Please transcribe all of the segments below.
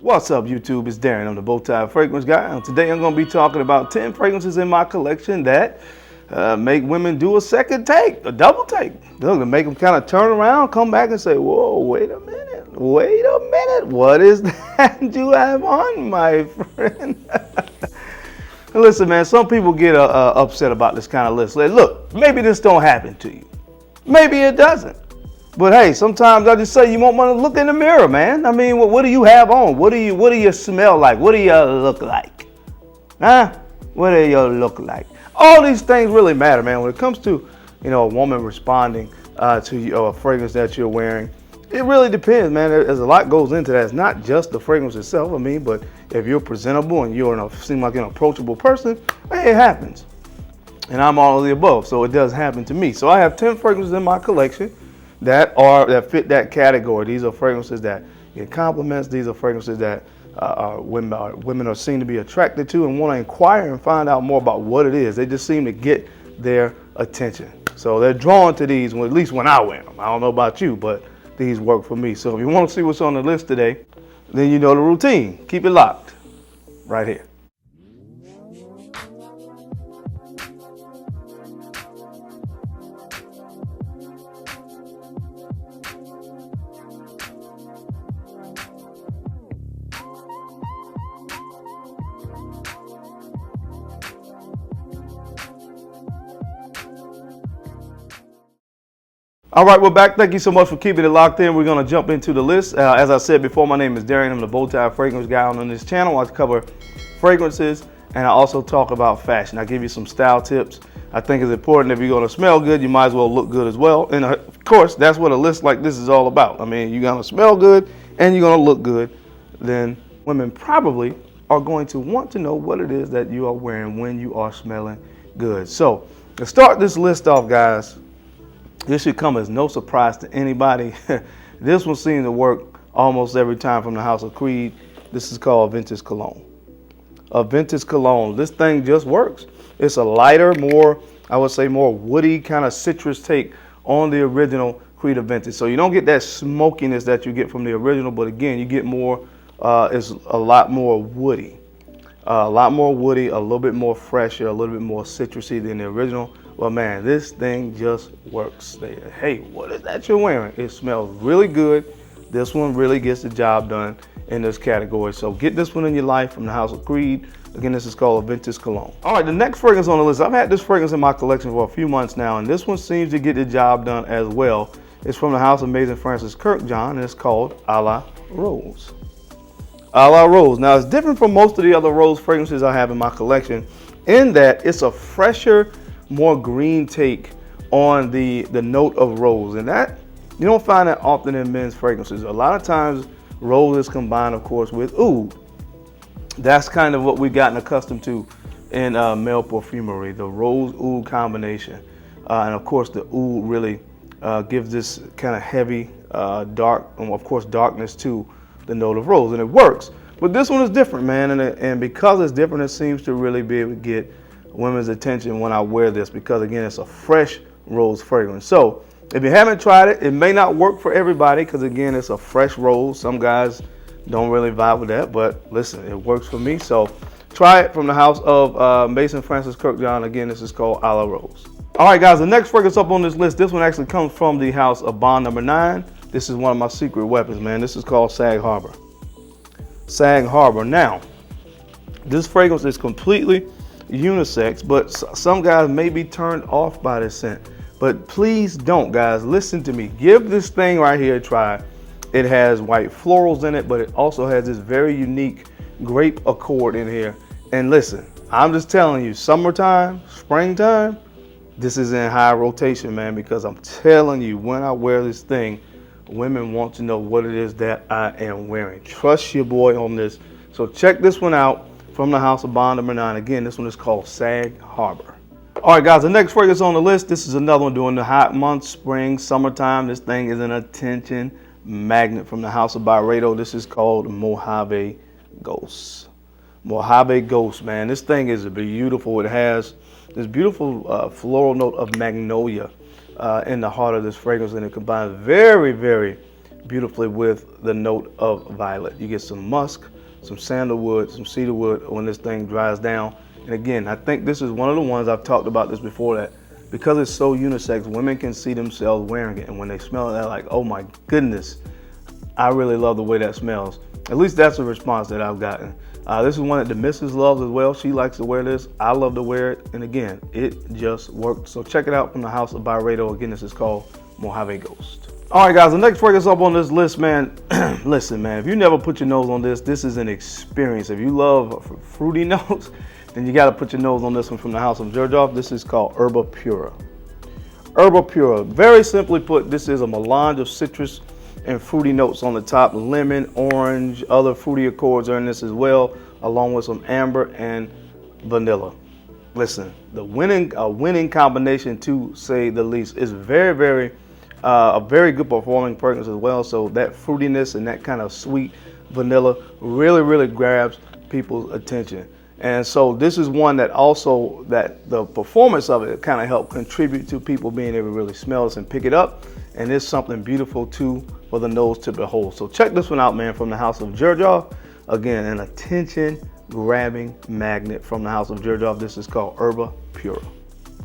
What's up, YouTube? It's Darren. I'm the Bowtie Fragrance Guy, and today I'm going to be talking about 10 fragrances in my collection that make women do a second take, a double take. They're gonna make them kind of turn around, come back and say, whoa, wait a minute, what is that you have on, my friend? Listen, man, some people get upset about this kind of list. Like, look, maybe this don't happen to you. Maybe it doesn't. But hey, sometimes I just say you won't want to look in the mirror, man. I mean, what do you have on? What do you smell like? What do you look like? Huh? What do you look like? All these things really matter, man. When it comes to, a woman responding to a fragrance that you're wearing, it really depends, man. There's a lot goes into that. It's not just the fragrance itself. I mean, but if you're presentable and you seem like an approachable person, hey, it happens. And I'm all of the above, so it does happen to me. So I have 10 fragrances in my collection that fit that category. These are fragrances that get compliments. These are fragrances that women are seen to be attracted to and want to inquire and find out more about what it is. They just seem to get their attention. So they're drawn to these, at least when I wear them. I don't know about you, but these work for me. So if you want to see what's on the list today, then you know the routine. Keep it locked right here. All right, we're back. Thank you so much for keeping it locked in. We're going to jump into the list. As I said before, my name is Darren. I'm the Bowtie Fragrance Guy. On this channel, I cover fragrances, and I also talk about fashion. I give you some style tips. I think it's important if you're going to smell good, you might as well look good as well. And of course, that's what a list like this is all about. I mean, you're going to smell good and you're going to look good. Then women probably are going to want to know what it is that you are wearing when you are smelling good. So to start this list off, guys, this should come as no surprise to anybody. This one seems to work almost every time from the House of Creed. This is called Vintage Cologne. A Vintage Cologne. This thing just works. It's a lighter, more, I would say, more woody kind of citrus take on the original Creed of Vintage. So you don't get that smokiness that you get from the original, but again, you get more, it's a lot more woody. A little bit more fresher, a little bit more citrusy than the original. Well, man, this thing just works. Hey, what is that you're wearing? It smells really good. This one really gets the job done in this category. So get this one in your life from the House of Creed. Again, this is called a Vintage Cologne. All right, the next fragrance on the list, I've had this fragrance in my collection for a few months now, and this one seems to get the job done as well. It's from the House of Amazing Francis Kirkjohn, and it's called A La Rose. A La Rose. Now, it's different from most of the other rose fragrances I have in my collection in that it's a fresher, more green take on the note of rose, and that you don't find that often in men's fragrances. A lot of times rose is combined, of course, with oud. That's kind of what we've gotten accustomed to in male perfumery, the rose oud combination, and of course the oud really gives this kind of heavy dark, and of course darkness to the note of rose, and it works. But this one is different, man, and because it's different, it seems to really be able to get women's attention when I wear this, because again, it's a fresh rose fragrance. So if you haven't tried it, it may not work for everybody, because again, it's a fresh rose. Some guys don't really vibe with that, but listen, it works for me. So try it from the House of Mason Francis Kirkjohn. Again, this is called A La Rose. All right, guys, the next fragrance up on this list, this one actually comes from the House of Bond Number 9. This is one of my secret weapons, man. This is called Sag Harbor. Sag Harbor. Now, this fragrance is completely unisex, but some guys may be turned off by this scent. But please don't, guys. Listen to me. Give this thing right here a try. It has white florals in it, but it also has this very unique grape accord in here. And listen, I'm just telling you, summertime, springtime, this is in high rotation, man, because I'm telling you, when I wear this thing, women want to know what it is that I am wearing. Trust your boy on this. So check this one out from the House of Bond Number 9. Again, this one is called Sag Harbor. All right, guys, the next fragrance on the list, this is another one during the hot months, spring, summertime. This thing is an attention magnet from the House of Byredo. This is called Mojave Ghost. Mojave Ghost, man. This thing is beautiful. It has this beautiful floral note of magnolia in the heart of this fragrance, and it combines very, very beautifully with the note of violet. You get some musk, some sandalwood, some cedarwood when this thing dries down. And again, I think this is one of the ones I've talked about this before, that because it's so unisex, women can see themselves wearing it. And when they smell it, they're like, oh my goodness, I really love the way that smells. At least that's the response that I've gotten. This is one that the missus loves as well. She likes to wear this. I love to wear it. And again, it just worked. So check it out from the House of Byredo. Again, this is called Mojave Ghost. All right, guys, the next fragrance up on this list, man. Listen, man, if you never put your nose on this, this is an experience. If you love fruity notes, then you got to put your nose on this one from the House of Xerjoff. This is called Herba Pura. Herba Pura. Very simply put, this is a melange of citrus and fruity notes on the top. Lemon, orange, other fruity accords are in this as well, along with some amber and vanilla. Listen, a winning combination, to say the least. Is a very good performing fragrance as well. So that fruitiness and that kind of sweet vanilla really grabs people's attention. And so this is one that also, that the performance of it kind of helped contribute to people being able to really smell this and pick it up. And it's something beautiful too for the nose to behold. So check this one out, man, from the House of Xerjoff. Again, an attention grabbing magnet from the House of Xerjoff. This is called Herba Pura.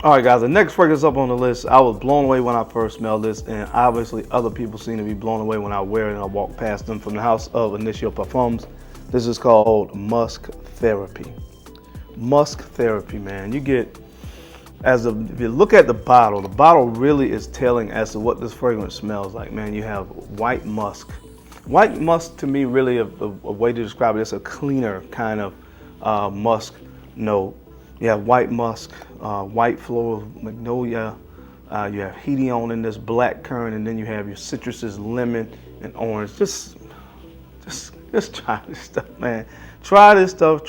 All right, guys, the next fragrance up on the list, I was blown away when I first smelled this, and obviously other people seem to be blown away when I wear it and I walk past them, from the House of Initio Parfums. This is called Musk Therapy. Musk Therapy, man. You get, if you look at the bottle really is telling as to what this fragrance smells like, man. You have white musk. White musk, to me, really a way to describe it, it's a cleaner kind of musk note. You have white musk, white floral magnolia, you have hedione in this black currant, and then you have your citruses, lemon and orange. Just try this stuff, man. Try this stuff.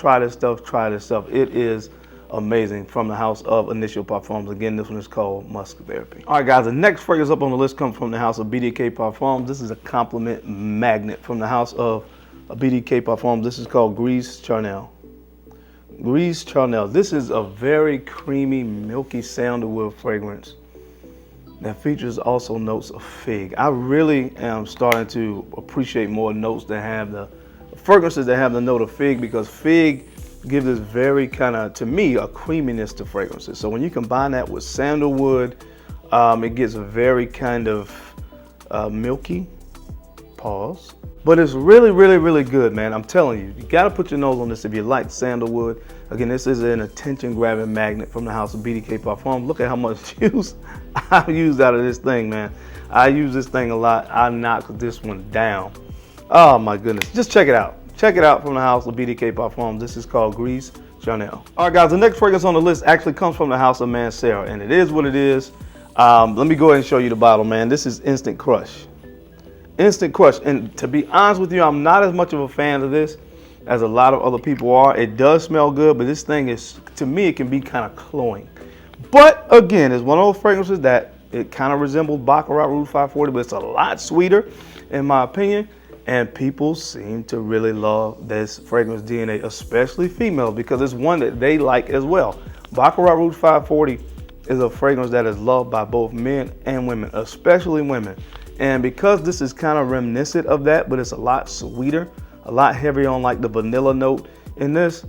It is amazing, from the House of Initio Parfums. Again, this one is called Musk Therapy. All right, guys, the next fragrance up on the list comes from the House of BDK Parfums. This is a compliment magnet from the House of BDK Parfums. This is called Grise Charnel. Grise Charnel. This is a very creamy, milky sandalwood fragrance that features also notes of fig. I really am starting to appreciate more notes that have the fragrances that have the note of fig, because fig gives this very kind of, to me, a creaminess to fragrances. So when you combine that with sandalwood, it gets very kind of milky. Pause. But it's really good, man. I'm telling you, you got to put your nose on this if you like sandalwood. Again, this is an attention-grabbing magnet from the House of BDK Parfum. Look at how much juice I've used out of this thing, man. I use this thing a lot. I knocked this one down. Oh, my goodness. Just check it out. Check it out from the House of BDK Parfum. This is called Grise Charnel. All right, guys, the next fragrance on the list actually comes from the House of Mancera, and it is what it is. Let me go ahead and show you the bottle, man. This is Instant Crush. Instant Crush. And to be honest with you, I'm not as much of a fan of this as a lot of other people are. It does smell good, but this thing is, to me, it can be kind of cloying. But again, it's one of those fragrances that it kind of resembles Baccarat Rouge 540, but it's a lot sweeter, in my opinion. And people seem to really love this fragrance DNA, especially females, because it's one that they like as well. Baccarat Rouge 540 is a fragrance that is loved by both men and women, especially women. And because this is kind of reminiscent of that, but it's a lot sweeter, a lot heavier on like the vanilla note in this,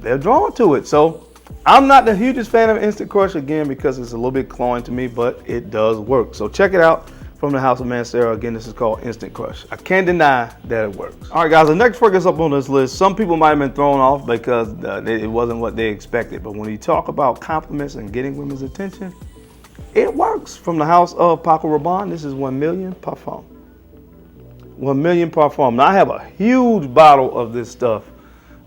they're drawn to it. So I'm not the hugest fan of Instant Crush, again, because it's a little bit cloying to me, but it does work. So check it out from the House of Mancera. Again, this is called Instant Crush. I can't deny that it works. All right, guys, the next fragrance up on this list, some people might have been thrown off because it wasn't what they expected. But when you talk about compliments and getting women's attention, it works. From the House of Paco Rabanne, this is 1 Million Parfum. 1 Million Parfum. Now, I have a huge bottle of this stuff.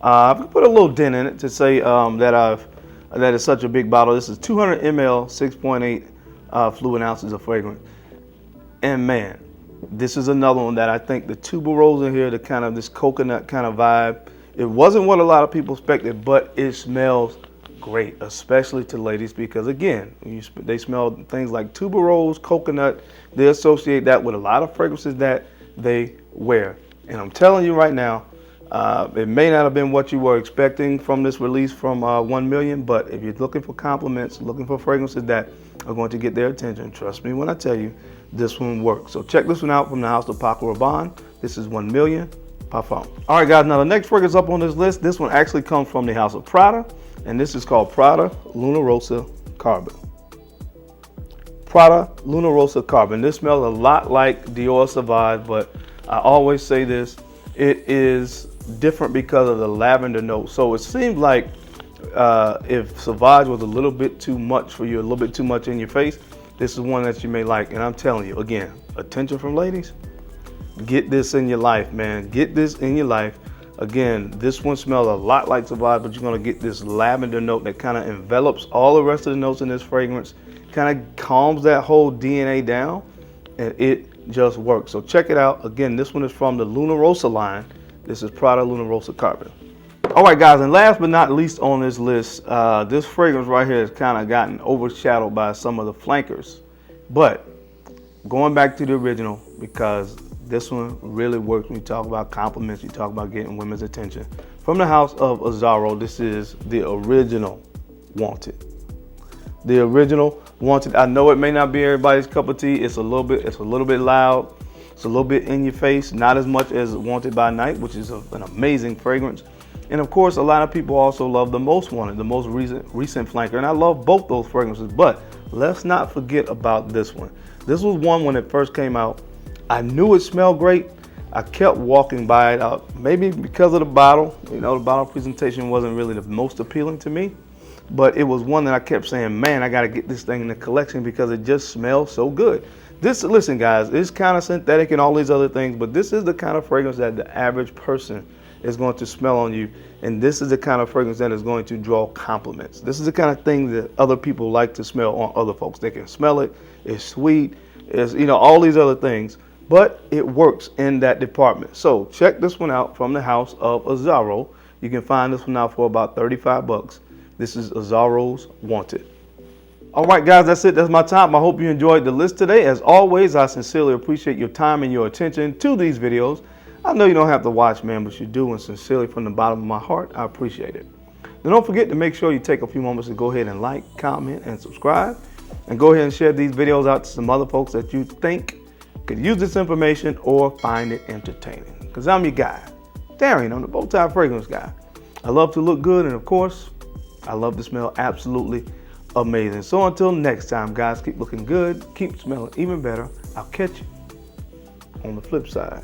I've put a little dent in it to say that it's such a big bottle. This is 200 ml, 6.8 fluid ounces of fragrance. And man, this is another one that I think the tuberose in here, the kind of this coconut kind of vibe, it wasn't what a lot of people expected, but it smells great, especially to ladies, because again, they smell things like tuberose, coconut. They associate that with a lot of fragrances that they wear. And I'm telling you right now, it may not have been what you were expecting from this release from 1 Million, but if you're looking for compliments, looking for fragrances that are going to get their attention, trust me when I tell you, this one works. So check this one out from the house of Acqu Di Gio. This is 1 million Profondo. All right, guys, now the next fragrance up on this list, this one actually comes from the house of Prada, and this is called Prada Luna Rossa Carbon. Prada Luna Rossa Carbon. This smells a lot like Dior Sauvage, but I always say this, it is different because of the lavender note. So it seems like if Sauvage was a little bit too much for you, a little bit too much in your face, this is one that you may like. And I'm telling you, again, attention from ladies, get this in your life, man. Get this in your life. Again, this one smells a lot like Sauvage, but you're gonna get this lavender note that kind of envelops all the rest of the notes in this fragrance, kind of calms that whole DNA down, and it just works. So check it out. Again, this one is from the Luna Rossa line. This is Prada Luna Rossa Carbon. All right, guys, and last but not least on this list, this fragrance right here has kind of gotten overshadowed by some of the flankers. But going back to the original, because this one really works when you talk about compliments, you talk about getting women's attention. From the house of Azzaro, this is the original Wanted. The original Wanted. I know it may not be everybody's cup of tea. It's a little bit loud. It's a little bit in your face, not as much as Wanted by Night, which is an amazing fragrance. And of course, a lot of people also love the Most Wanted, the most recent flanker. And I love both those fragrances, but let's not forget about this one. This was one when it first came out. I knew it smelled great. I kept walking by it out, maybe because of the bottle. You know, the bottle presentation wasn't really the most appealing to me, but it was one that I kept saying, man, I got to get this thing in the collection because it just smells so good. This, listen, guys, it's kind of synthetic and all these other things, but this is the kind of fragrance that the average person is going to smell on you, and this is the kind of fragrance that is going to draw compliments. This is the kind of thing that other people like to smell on other folks. They can smell it. It's sweet. It's, you know, all these other things, but it works in that department. So check this one out from the house of Azzaro. You can find this one out for about 35 bucks. This is Azzaro's Wanted. All right, guys, that's it. That's my time. I hope you enjoyed the list today. As always, I sincerely appreciate your time and your attention to these videos. I know you don't have to watch, man, but you do, and sincerely from the bottom of my heart, I appreciate it. Now, don't forget to make sure you take a few moments to go ahead and like, comment, and subscribe. And go ahead and share these videos out to some other folks that you think could use this information or find it entertaining. Because I'm your guy, Darian. I'm the Bowtie Fragrance Guy. I love to look good, and of course, I love to smell absolutely amazing. So until next time, guys, keep looking good, keep smelling even better. I'll catch you on the flip side.